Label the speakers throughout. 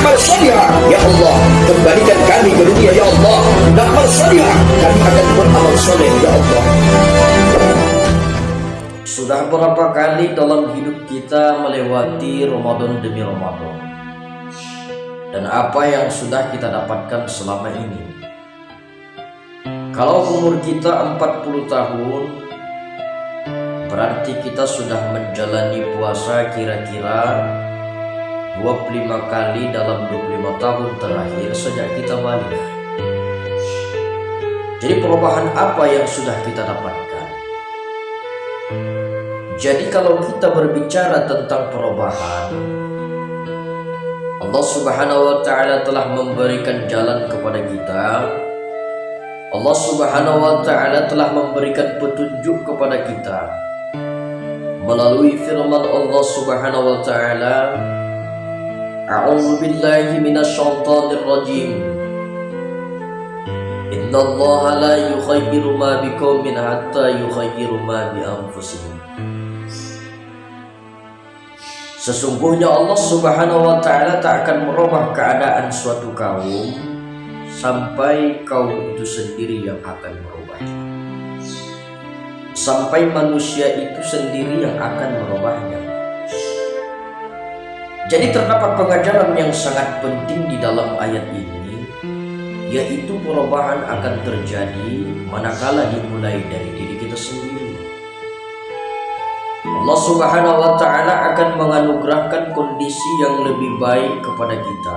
Speaker 1: amal salihah, ya Allah. Kembalikan kami ke dunia, ya Allah. Amal salihah, kami akan beramal soleh, ya Allah.
Speaker 2: Sudah berapa kali dalam hidup kita melewati Ramadan demi Ramadan, dan apa yang sudah kita dapatkan selama ini? Kalau umur kita 40 tahun, berarti kita sudah menjalani puasa kira-kira 25 kali dalam 25 tahun terakhir sejak kita balik. Jadi perubahan apa yang sudah kita dapatkan? Jadi kalau kita berbicara tentang perubahan, Allah Subhanahu wa Ta'ala telah memberikan jalan kepada kita. Allah Subhanahu wa Ta'ala telah memberikan petunjuk kepada kita melalui firman Allah Subhanahu wa Ta'ala, A'udzu billahi minasyaitonir rajim. Innallaha la yughayyiru ma biqaumin hatta yughayyiru ma bi anfusihim. Sesungguhnya Allah Subhanahu wa Ta'ala tak akan merubah keadaan suatu kaum sampai kaum itu sendiri yang akan merubahnya, sampai manusia itu sendiri yang akan merubahnya. Jadi terdapat pengajaran yang sangat penting di dalam ayat ini, yaitu perubahan akan terjadi manakala dimulai dari diri kita sendiri. Allah Subhanahu wa Ta'ala akan menganugerahkan kondisi yang lebih baik kepada kita.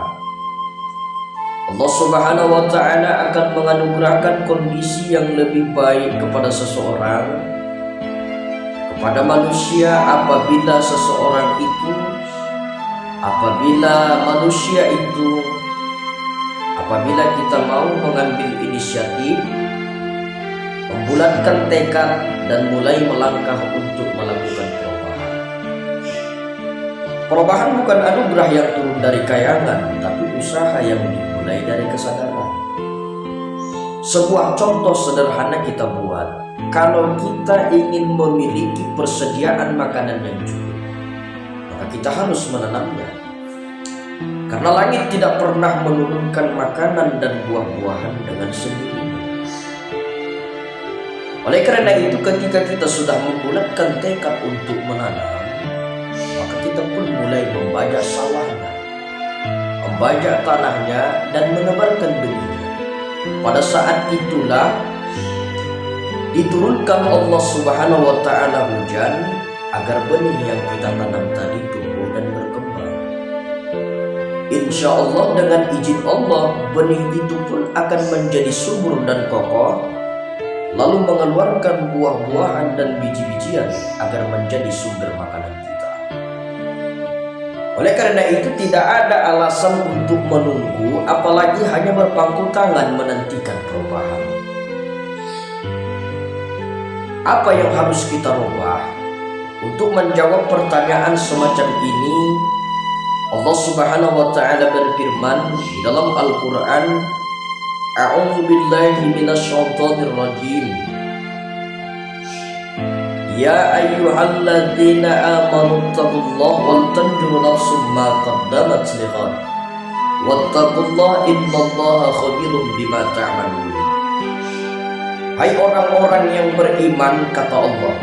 Speaker 2: Allah Subhanahu wa Ta'ala akan menganugerahkan kondisi yang lebih baik kepada seseorang, kepada manusia apabila kita mau mengambil inisiatif, membulatkan tekad dan mulai melangkah untuk melakukan perubahan. Perubahan bukan anugerah yang turun dari kayangan, tapi usaha yang dimulai dari kesadaran. Sebuah contoh sederhana kita buat, kalau kita ingin memiliki persediaan makanan yang cukup, maka kita harus menanamnya. Karena langit tidak pernah menurunkan makanan dan buah-buahan dengan sendirinya. Oleh karena itu, ketika kita sudah membulatkan tekad untuk menanam, maka kita pun mulai membajak sawahnya, membajak tanahnya, dan menebarkan benihnya. Pada saat itulah diturunkan Allah Subhanahu wa Ta'ala hujan agar benih yang kita tanam tadi tumbuh dan berkembang. Insya Allah dengan izin Allah, benih itu pun akan menjadi subur dan kokoh, lalu mengeluarkan buah-buahan dan biji-bijian agar menjadi sumber makanan kita. Oleh karena itu, tidak ada alasan untuk menunggu, apalagi hanya berpangku tangan menantikan perubahan. Apa yang harus kita rubah? Untuk menjawab pertanyaan semacam ini, Allah Subhanahu wa Ta'ala berfirman di dalam Al-Quran, A'udzu billahi minasyaitonir rajim. Ya ayyuhalladzina amanu taqullaha wal tanzur nafsum ma qaddamat lighad wattaqullaha innallaha khabirum bima ta'malun. Hai orang-orang yang beriman, kata Allah,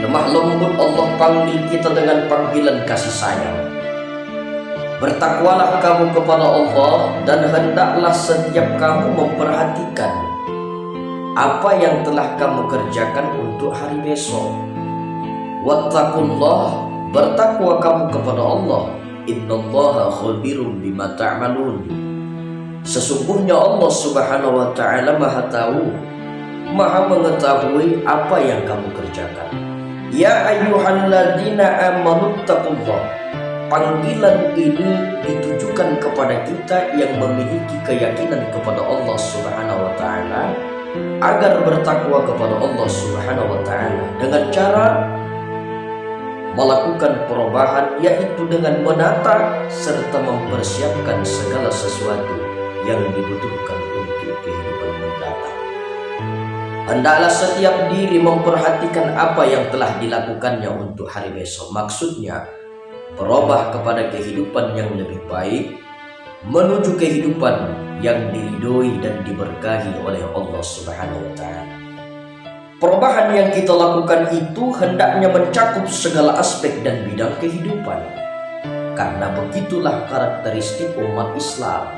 Speaker 2: lemah lembut Allah panggil kita dengan panggilan kasih sayang. Bertakwalah kamu kepada Allah, dan hendaklah setiap kamu memperhatikan apa yang telah kamu kerjakan untuk hari besok. Wattaqullah, bertakwa kamu kepada Allah. Innallaha khabirum bima ta'malun. Sesungguhnya Allah Subhanahu wa Ta'ala Maha tahu, Maha mengetahui apa yang kamu kerjakan. Ya ayyuhalladzina amanu taqullah. Panggilan ini ditujukan kepada kita yang memiliki keyakinan kepada Allah Subhanahu wa Ta'ala, agar bertakwa kepada Allah Subhanahu wa Ta'ala dengan cara melakukan perubahan, yaitu dengan menata serta mempersiapkan segala sesuatu yang dibutuhkan untuk kehidupan mendatang. Hendaklah setiap diri memperhatikan apa yang telah dilakukannya untuk hari besok. Maksudnya berubah kepada kehidupan yang lebih baik, menuju kehidupan yang diridhoi dan diberkahi oleh Allah Subhanahu wa Ta'ala. Perubahan yang kita lakukan itu hendaknya mencakup segala aspek dan bidang kehidupan, karena begitulah karakteristik umat Islam.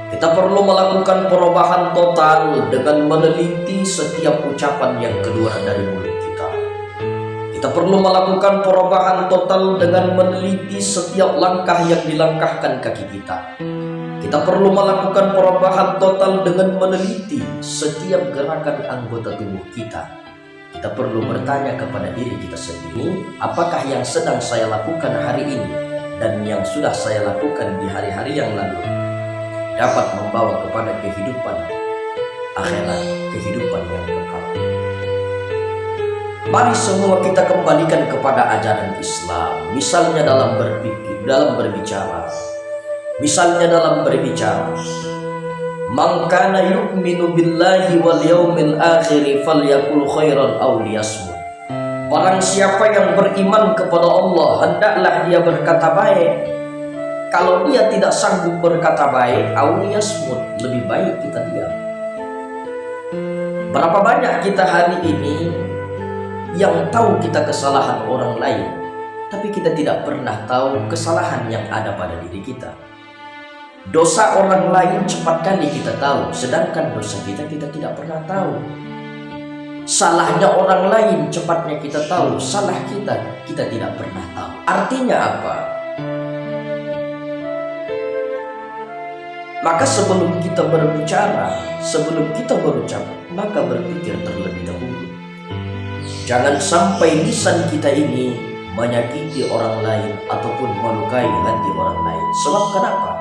Speaker 2: Kita perlu melakukan perubahan total dengan meneliti setiap ucapan yang keluar dari mulut kita. Kita perlu melakukan perubahan total dengan meneliti setiap langkah yang dilangkahkan kaki kita. Kita perlu melakukan perubahan total dengan meneliti setiap gerakan anggota tubuh kita. Kita perlu bertanya kepada diri kita sendiri, apakah yang sedang saya lakukan hari ini dan yang sudah saya lakukan di hari-hari yang lalu dapat membawa kepada kehidupan akhirat, kehidupan yang kekal. Mari semua kita kembalikan kepada ajaran Islam, misalnya dalam berpikir, dalam berbicara. Misalnya dalam berbicara, man kana yu'minu billahi wal yawmil akhir falyakul khairan aw liyasmut. Barang siapa yang beriman kepada Allah, hendaklah dia berkata baik. Kalau dia tidak sanggup berkata baik, aw liyasmut, lebih baik kita diam. Berapa banyak kita hari ini yang tahu kita kesalahan orang lain, tapi kita tidak pernah tahu kesalahan yang ada pada diri kita. Dosa orang lain cepat kali kita tahu, sedangkan dosa kita tidak pernah tahu. Salahnya orang lain cepatnya kita tahu, salah kita tidak pernah tahu. Artinya apa? Maka sebelum kita berbicara, sebelum kita berucap, maka berpikir terlebih dahulu. Jangan sampai lisan kita ini menyakiti orang lain ataupun melukai hati orang lain. Sebab kenapa?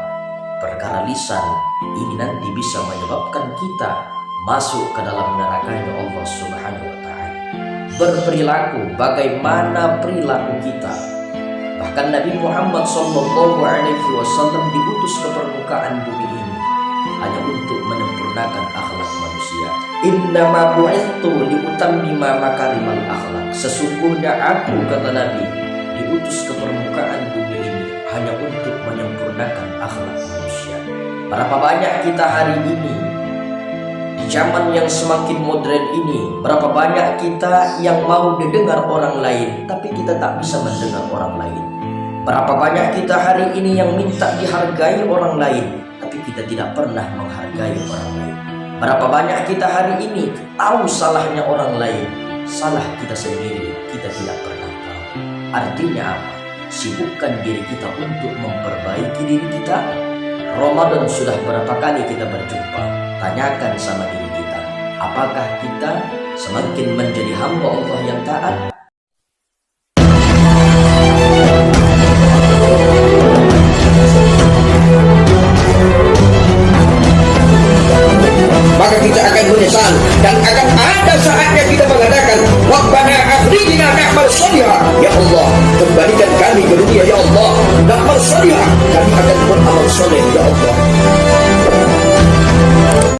Speaker 2: Perkara lisan ini nanti bisa menyebabkan kita masuk ke dalam nerakanya Allah Subhanahu wa Ta'ala. Berperilaku, bagaimana perilaku kita. Bahkan Nabi Muhammad SAW diutus ke permukaan bumi ini hanya untuk menyempurnakan akhlak manusia. Innama bu'ithtu liutammima makarimal akhlak. Sesungguhnya aku, kata Nabi, diutus ke permukaan bumi ini hanya untuk menyempurnakan akhlak manusia. Berapa banyak kita hari ini di zaman yang semakin modern ini, berapa banyak kita yang mau didengar orang lain tapi kita tak bisa mendengar orang lain. Berapa banyak kita hari ini yang minta dihargai orang lain tapi kita tidak pernah menghargai orang lain. Berapa banyak kita hari ini tahu salahnya orang lain, salah kita sendiri kita tidak pernah tahu. Artinya apa? Sibukkan diri kita untuk memperbaiki diri kita. Ramadan sudah berapa kali kita berjumpa? Tanyakan sama diri kita, apakah kita semakin menjadi hamba Allah yang taat?
Speaker 1: Maka kita akan menyesal dan akan ada saatnya kita mengatakan, Rabbana akhrijna na'mal shalihan. Ya Allah, kembalikan kami ke dunia ya Allah, na'mal shalihan, kami akan beramal soleh ya Allah.